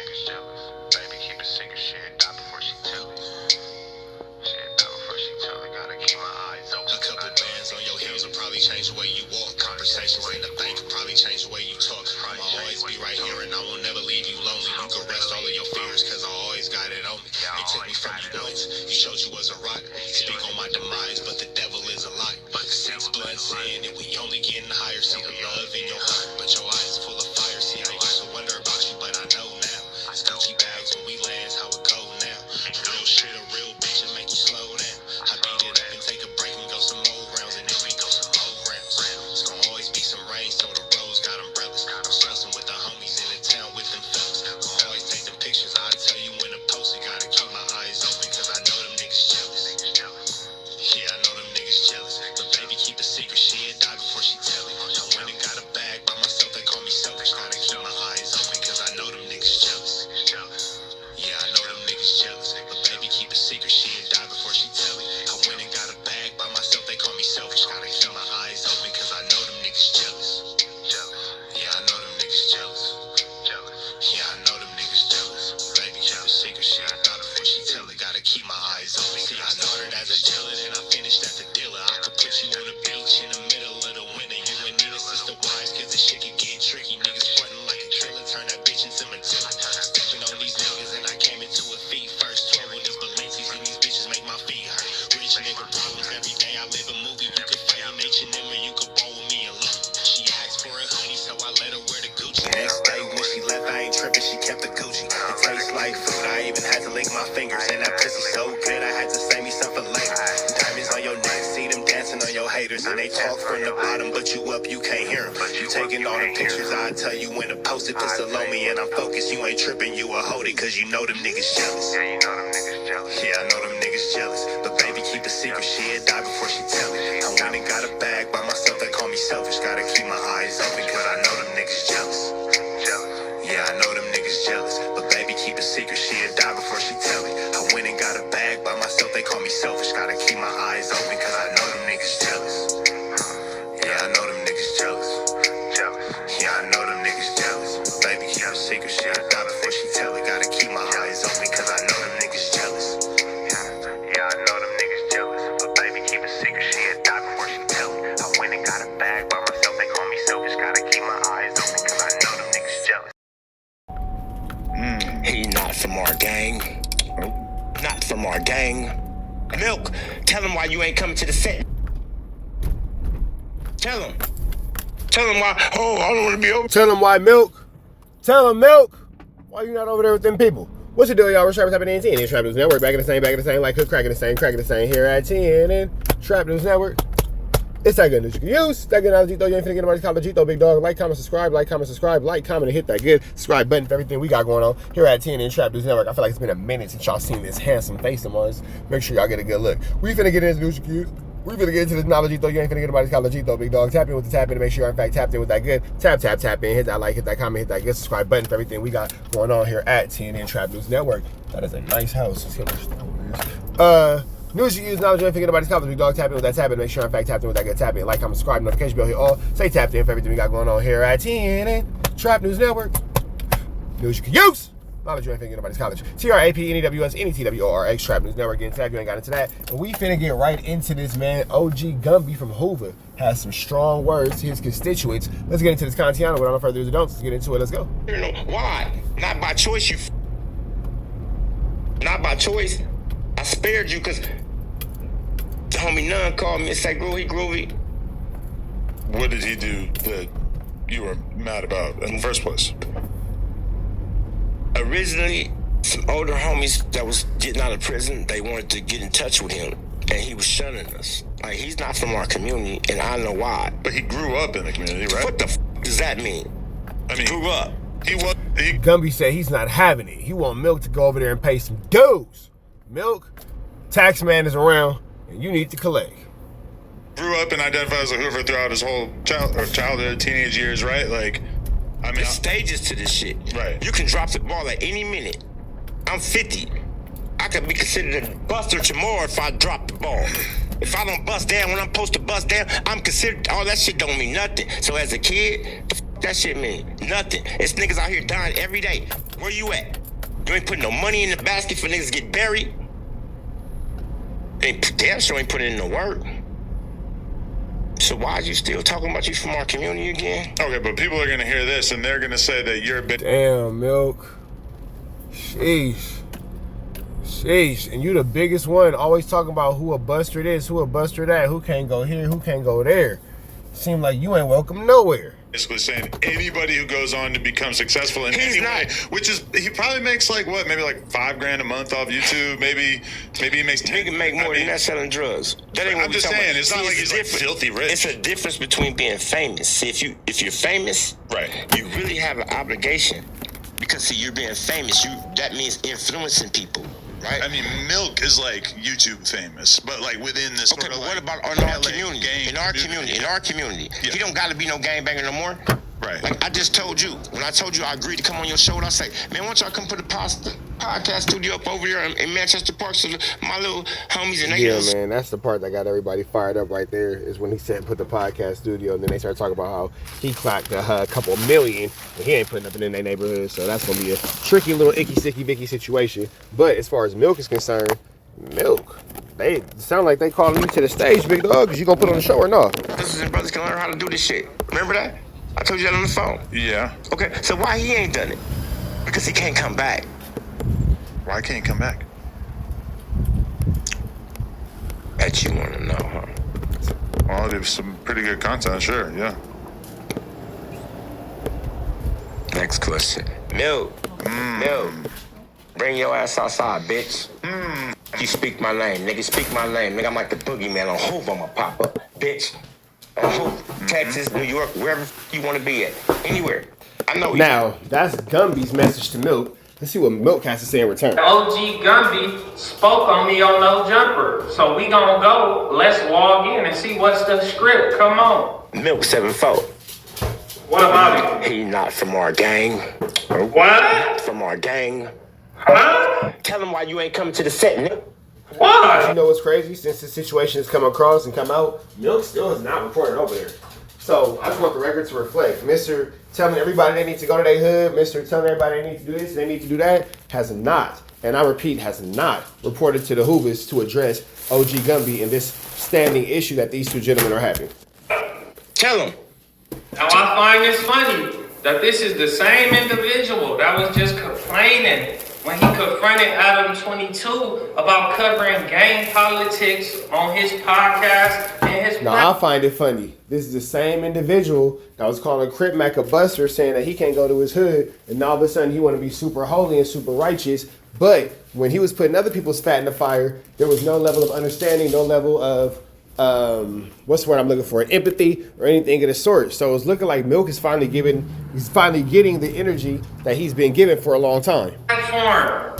niggas jealous. Baby, keep it secret, shit, die before she tell it. Shit, die before she tell it. Gotta keep my eyes open. A couple bands on your heels will probably change the way you walk. Conversations in the bank will probably change the way you talk. I'll always be right here and I will never leave you lonely. You can rest all of your fears cause I always got it on me. They took me from you once. You showed you was a rock. Speak on my demise, but the devil is a lie. Since blood sin and we only getting higher. See the love in your heart, but your eyes full of fire. See, I used to wonder about you, but I know now. It's Gucci bags when we land, how it go now. Real shit, a real bitch, and make you slow down. I beat it up and take a break and go some more rounds, and then we go some more rounds. It's gonna always be some rain, so the roads got umbrellas. I'm stressing with the homies in the town with them fellas. Gonna always take them pictures, I'll tell you when to post it. Gotta keep my eyes open, cause I know them niggas jealous. Yeah, I know them niggas jealous. But baby, keep a secret, she'll die before she tell it. I went and got a bag by myself, they call me selfish. Gotta keep my eyes open, cause I know them niggas jealous. Yeah, I know them niggas jealous. But baby, keep a secret, she'll die before she tell it. I went and got a bag by myself, they call me selfish. Gotta keep my eyes open, cause I know them niggas jealous. Yeah, I know them niggas jealous. Yeah, I know them niggas jealous. Baby, keep a secret, she'll die before she tell it. Gotta keep my eyes open. See, I started as a dealer, then I finished as a dealer. I could put you on the beach in the middle of the winter. You and Nina sister wives, cause this shit can get tricky. Niggas frontin' like a trailer, turn that bitch into Matilda. Stepping on these niggas and I came into a feet first. 12 on these Balenci's and these bitches make my feet hurt. Rich nigga problems every day, I live a movie. You could fight in H&M or you could ball with me and Luke. She asked for a hoodie, so I let her wear the Gucci. Next day when she left, I ain't tripping, she kept the Gucci. It tastes like food, I even had to lick my fingers. And that pussy so good, I had to save me some for later. Diamonds on your neck, see them dancing on your haters. And they talk from the bottom, but you up, you can't hear them. You taking all the pictures, I tell you when to post it. Put Salome and I'm focused, you ain't tripping, you a hold it. Cause you know them niggas jealous. Yeah, you know them niggas jealous. Yeah, I know them niggas jealous. But baby, keep a secret, she'll die before she tell it. I went and got a bag by myself, they call me selfish. Gotta keep my eyes open, cause I know them niggas jealous. Yeah, I know them niggas jealous. But baby, keep a secret, she'll die before she tell it. I went and got a bag by myself, they call me selfish. Gotta keep my eyes open, cause I know them niggas jealous. Yeah, I know them niggas jealous. Yeah, I know them niggas jealous. But baby, keep a secret, she'll die before she tell it. Gotta keep my eyes open, cause I know them niggas jealous. Yeah, I know them niggas jealous. But baby, keep a secret, she'll die before she tell it. I went and got a bag by myself, they call me selfish. Gotta keep my eyes open, cause I know them niggas jealous. He not from our gang. Not from our gang. Milk, tell him why you ain't coming to the set. Tell him. Tell him why. Oh, I don't want to be over. Tell him why, Milk. Tell him, Milk. Why you not over there with them people? What's the deal, y'all? We're Trap Tapping in 10. Trap News Network. Back in the same. Like Hook, cracking the same here at 10. And Trap News Network. It's that good news you can use. That good knowledge, though. You ain't finna get nobody's college, though, big dog. Like, comment, subscribe. Like, comment, and hit that good subscribe button for everything we got going on here at 10 in Trap News Network. I feel like it's been a minute since y'all seen this handsome face of ours. Make sure y'all get a good look. We finna get into this news you can use. We finna get into this knowledge, though. You ain't finna get nobody's college, though, big dog. Tap in with the tap in to make sure you're in fact tapped in with that good. Tap in. Hit that like, hit that comment, hit that good subscribe button for everything we got going on here at 10 in Trap News Network. That is a nice house. Let's see how much that is. News you use, knowledge you ain't forget nobody's college, big dog. Tap in with that tap in. Make sure in fact tapped in with that good tap in. Like, comment, subscribe, notification bell, hit all. Stay tapped in for everything we got going on here at 10 and Trap News Network. News you can use. Knowledge you ain't finna get nobody's college. TRAPNEWS, NETWORX, Trap News Network. Getting tagged, you ain't got into that. And we finna get right into this, man. OG Gumby from Hoover has some strong words to his constituents. Let's get into this content. Without no further ado, let's get into it. Let's go. Why? Not by choice, you. Not by choice. I spared you because homie Nunn called me and said, Groovy. What did he do that you were mad about in the first place? Originally, some older homies that was getting out of prison, they wanted to get in touch with him, and he was shunning us. Like, he's not from our community, and I know why. But he grew up in the community, right? What the does that mean? I mean, grew up. Gumby said he's not having it. He want Milk to go over there and pay some dues. Milk, tax man is around, and you need to collect. Grew up and identified as a Hoover throughout his whole childhood, teenage years, right? Like, I mean, there's stages to this shit. Right. You can drop the ball at any minute. I'm 50. I could be considered a buster tomorrow if I drop the ball. If I don't bust down when I'm supposed to bust down, I'm considered, all that shit don't mean nothing. So as a kid, that shit mean nothing. It's niggas out here dying every day. Where you at? You ain't putting no money in the basket for niggas to get buried. Ain't damn sure ain't putting in no work. So why are you still talking about you from our community again? Okay, but people are gonna hear this and they're gonna say that you're a bit. Damn, Milk. Sheesh. Sheesh. And you the biggest one, always talking about who a buster this, who a buster that, who can't go here, who can't go there. Seem like you ain't welcome nowhere. Basically saying anybody who goes on to become successful in He's any way, not. which is he probably makes like what, maybe like $5,000 a month off YouTube. Maybe he makes. He can make more than that selling drugs. That ain't what I'm we just talking saying, about. it's not like he's like filthy rich. It's a difference between being famous. See, if you're famous, Right. you really have an obligation. Because see, you're being famous. That means influencing people, right? I mean, Milk is like YouTube famous, but like within this. Okay, sort of but what like about in our LA community? gang In our community, Yeah. he don't gotta be no gangbanger no more. Right. Like I just told you, when I told you I agreed to come on your show, I say, man, why don't y'all come put a podcast studio up over here in Manchester Park so my little homies and they Yeah, man, that's the part that got everybody fired up right there, is when he said put the podcast studio, and then they started talking about how he clocked a couple million, and he ain't putting nothing in their neighborhood, so that's going to be a tricky little icky, sticky, vicky situation. But as far as Milk is concerned, Milk, they sound like they calling you to the stage, big dog, because you going to put on the show or not? sisters and brothers can learn how to do this shit. Remember that? I told you that on the phone. Yeah. Okay, so why he ain't done it? Because he can't come back. Why can't he come back? Bet you want to know, huh? Well, there's some pretty good content, sure. Yeah. Next question. Milk. Milk. Bring your ass outside, bitch. You speak my name, nigga. Speak my name. Nigga, I'm like the boogeyman on Hoover. I'ma pop up, bitch. On Hoover, Texas, New York, wherever you want to be at. Anywhere. I know you. Now, that's Gumby's message to Milk. Let's see what Milk has to say in return. OG Gumby spoke on me on No Jumper. So we gonna go, let's log in and see what's the script. Come on. Milk 7-4. What about it? He not from our gang. What? From our gang. Huh? Tell him why you ain't coming to the set, nigga. You Why? know what's crazy? Since the situation has come across and come out, Milk still is not reported over there. So I just want the record to reflect. Mr. telling everybody they need to go to their hood, Mr. telling everybody they need to do this, they need to do that, has not, and I repeat, has not reported to the Hoovers to address OG Gumby in this standing issue that these two gentlemen are having. Tell him. Now I find this funny that this is the same individual that was just complaining when he confronted Adam 22 about covering gang politics on his podcast and his Now I find it funny. This is the same individual that was calling Crip Mac a buster, saying that he can't go to his hood, and all of a sudden he want to be super holy and super righteous. But when he was putting other people's fat in the fire, there was no level of understanding, no level of what's the word I'm looking for? Empathy or anything of the sort. So it's looking like Milk is finally getting the energy that he's been given for a long time. platform.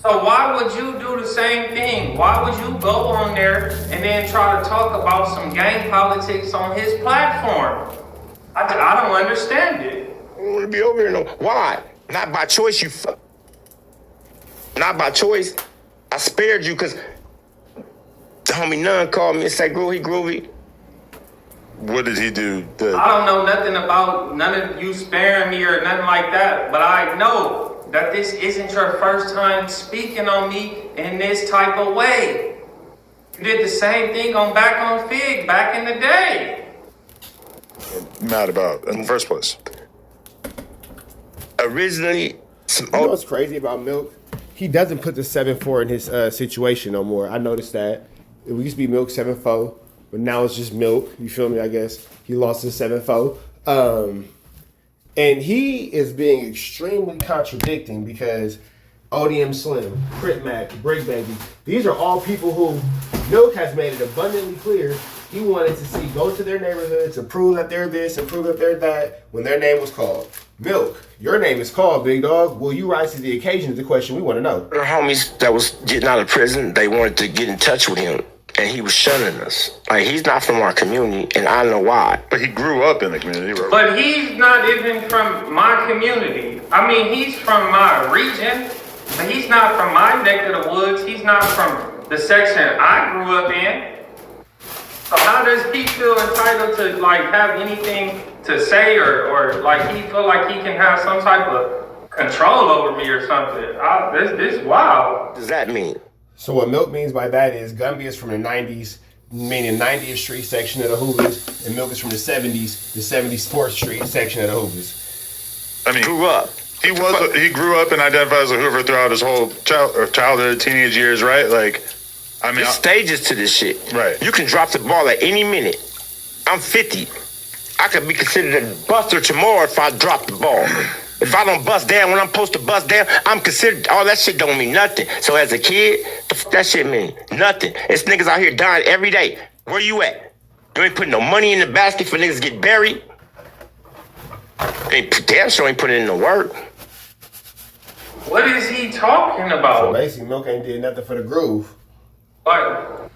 So why would you do the same thing? Why would you go on there and then try to talk about some gang politics on his platform? I don't understand it. I don't want to be over here no. Why? Not by choice, you fuck. Not by choice. I spared you because the homie Nunn called me and said, groovy. What did he do? I don't know nothing about none of you sparing me or nothing like that, but I know that this isn't your first time speaking on me in this type of way. You did the same thing back on Fig back in the day. Mad about in the first place? Originally, You know what's crazy about Milk? He doesn't put the 7-4 in his situation no more. I noticed that. It used to be Milk 7-4, but now it's just Milk. You feel me? I guess he lost his 7-4. And he is being extremely contradicting because ODM Slim, Crip Mac, Brick Baby, these are all people who Milk has made it abundantly clear he wanted to see go to their neighborhoods and prove that they're this and prove that they're that when their name was called. Milk, your name is called, big dog. Will you rise to the occasion is the question we want to know. our homies that was getting out of prison, they wanted to get in touch with him. And he was shunning us. Like, he's not from our community, and I know why. But he grew up in the community, right? But he's not even from my community. I mean, he's from my region, but he's not from my neck of the woods. He's not from the section I grew up in. So how does he feel entitled to like have anything to say or like he feel like he can have some type of control over me or something. This wow. What does that mean? So what Milk means by that is Gumby is from the 90s, meaning 90th Street section of the Hoovers, and Milk is from the 70s, the 70s Sports Street section of the Hoovers. I mean, Grew up. he grew up and identified as a Hoover throughout his whole childhood, teenage years, right? Like, I mean, There's stages to this shit. Right. You can drop the ball at any minute. I'm 50. I could be considered a buster tomorrow if I drop the ball. If I don't bust down when I'm supposed to bust down, I'm considered, all that shit don't mean nothing. So as a kid, the fuck that shit mean? Nothing. It's niggas out here dying every day. Where you at? You ain't putting no money in the basket for niggas to get buried. Damn sure ain't putting in the work. What is he talking So about? basically, Milk ain't did nothing for the groove. Like,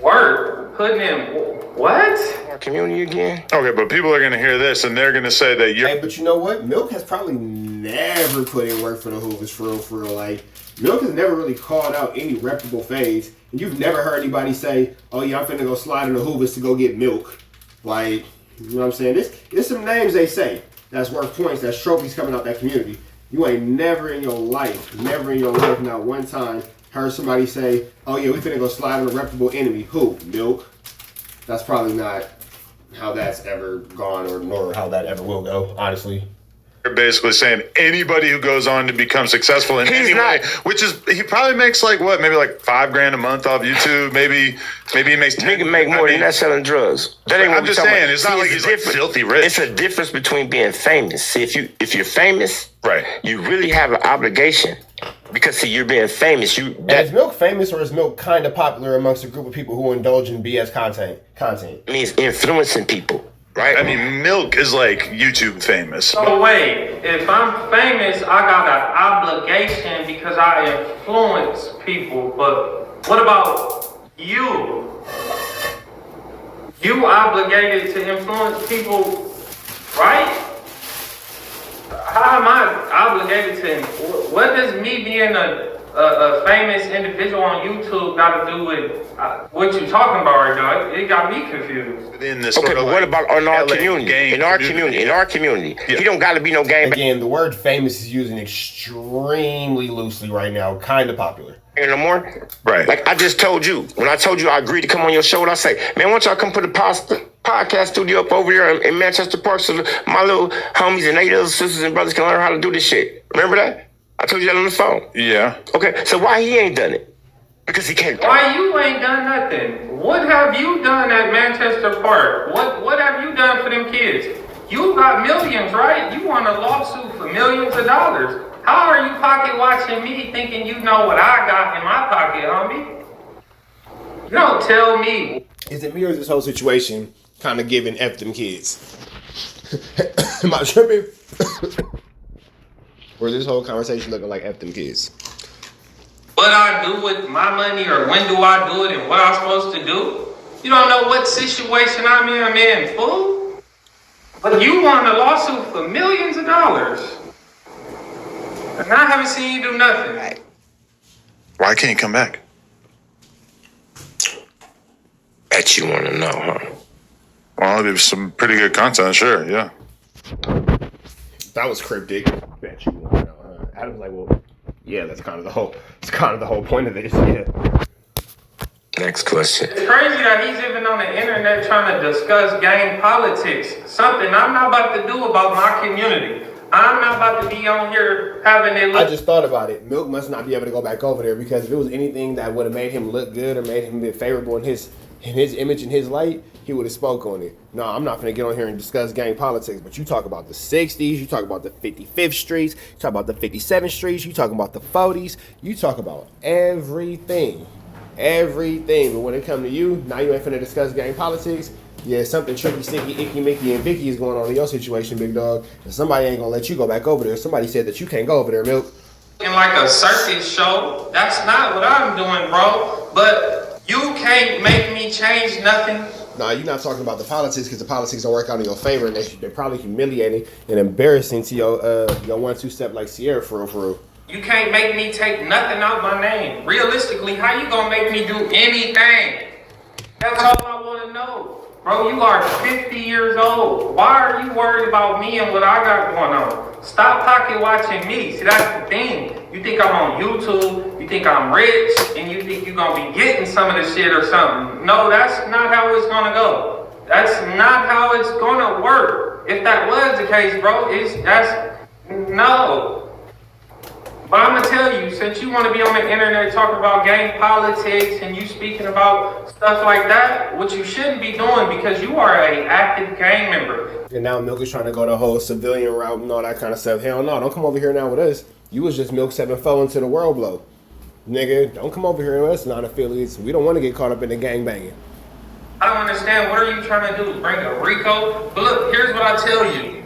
work, putting in what? Our community again. okay, but people are gonna hear this and they're gonna say that you're. Hey, but you know what? Milk has probably never put in work for the Hoovers, for real. Like, Milk has never really called out any reputable fades. And you've never heard anybody say, oh yeah, I'm finna go slide in the Hoovers to go get Milk. Like, you know what I'm saying? There's some names they say that's worth points, that's trophies coming out that community. You ain't never in your life, not one time, heard somebody say, oh yeah, we finna go slide on a reputable enemy. Who? Milk. That's probably not how that's ever gone, or nor how that ever will go, honestly. You're basically saying anybody who goes on to become successful in He's any way, not. which is, he probably makes like what, maybe like $5,000 a month off YouTube. Maybe he makes. Nigga make more than that selling drugs. That ain't what I'm we just talking saying, about. it's not See, like he's like different. filthy rich. It's a difference between being famous. See, if you're famous, Right. you really have an obligation. Because see, you're being famous. And is Milk famous, or is Milk kind of popular amongst a group of people who indulge in BS content? means influencing people, right? I mean, Milk is like YouTube famous. So wait, if I'm famous, I got an obligation because I influence people. But what about you? You obligated to influence people, right? How am I obligated to? What does me being a famous individual on YouTube got to do with what you talking about right now? It got me confused. In this Okay, sort but of what like about in our LA community? gang In our community, Yeah. he don't got to be no game Again, the word famous is used extremely loosely right now, kind of popular. banger no more. Right. Like I just told you, when I told you I agreed to come on your show, what I say, man, why don't y'all come put a podcast studio up over here in Manchester Park so my little homies and 8 other sisters and brothers can learn how to do this shit. Remember that? I told you that on the phone. Yeah. Okay, so why he ain't done it? Because he can't. Why you ain't done nothing? What have you done at Manchester Park? What have you done for them kids? You got millions, right? You won a lawsuit for millions of dollars. How are you pocket watching me thinking you know what I got in my pocket, homie? You don't tell me. Is it me, or is this whole situation kind of giving F them kids? Am I tripping? Or is this whole conversation looking like F them kids? What I do with my money, or when do I do it, and what I'm supposed to do? You don't know what situation I'm in, man, fool. But you won a lawsuit for millions of dollars. And I haven't seen you do nothing. Why can't you come back? Bet you want to know, huh? Well, there's some pretty good content, sure. Yeah. That was cryptic. Bet you want to know, huh? Adam's like, well, yeah, that's kind of the whole point of this. Yeah. Next question. It's crazy that he's even on the internet trying to discuss gang politics. Something I'm not about to do about my community. I'm not about to be on here having it look. I just thought about it. Milk must not be able to go back over there, because if it was anything that would have made him look good or made him be favorable in his image and his light, he would have spoke on it. No, I'm not gonna get on here and discuss gang politics, but you talk about the 60s, you talk about the 55th streets, you talk about the 57th streets, you talk about the 40s, you talk about everything. Everything. But when it come to you, now you ain't finna discuss gang politics. Yeah, something tricky, sticky, icky, Mickey, and Vicky is going on in your situation, big dog. And somebody ain't gonna let you go back over there. Somebody said that you can't go over there, Milk. In like a circus show. That's not what I'm doing, bro. But you can't make me change nothing. Nah, you're not talking about the politics, because the politics don't work out in your favor, and they're probably humiliating and embarrassing to your 1-2 step like Sierra, for real. You can't make me take nothing out my name. Realistically, how you gonna make me do anything? That's all I wanna know. Bro, you are 50 years old. Why are you worried about me and what I got going on? Stop pocket watching me. See, that's the thing. You think I'm on YouTube, you think I'm rich, and you think you're gonna be getting some of the shit or something. No, that's not how it's gonna go. That's not how it's gonna work. If that was the case, bro, no. But I'm gonna tell you, since you want to be on the internet talking about gang politics and you speaking about stuff like that, what you shouldn't be doing, because you are an active gang member. And now Milk is trying to go the whole civilian route and all that kind of stuff. Hell no, don't come over here now with us. You was just Milk 7-4 into the world blow. Nigga, don't come over here with us, non-affiliates. We don't want to get caught up in the gang banging. I don't understand. What are you trying to do? Bring a RICO? But look, here's what I tell you.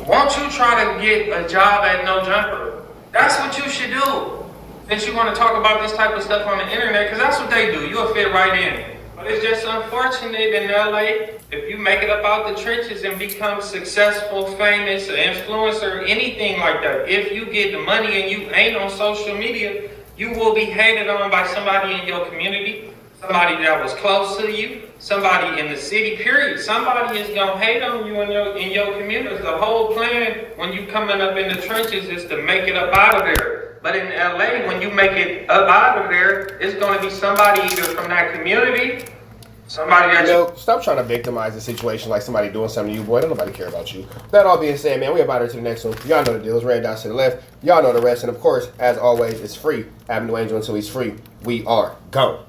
Won't you try to get a job at No Jumper? That's what you should do. Since you want to talk about this type of stuff on the internet, because that's what they do. You'll fit right in. But it's just unfortunate in LA, if you make it up out the trenches and become successful, famous, influencer, anything like that, if you get the money and you ain't on social media, you will be hated on by somebody in your community, somebody that was close to you, somebody in the city, period. Somebody is gonna hate on you in your community. The whole plan when you coming up in the trenches is to make it up out of there. But in LA, when you make it up out of there, it's gonna be somebody either from that community, somebody that stop trying to victimize the situation like somebody doing something to you, boy. Don't nobody care about you. That all being said, man, we about to the next one. Y'all know the deal. It's red dots to the left. Y'all know the rest. And of course, as always, it's free. Avenue Angel until he's free. We are gone.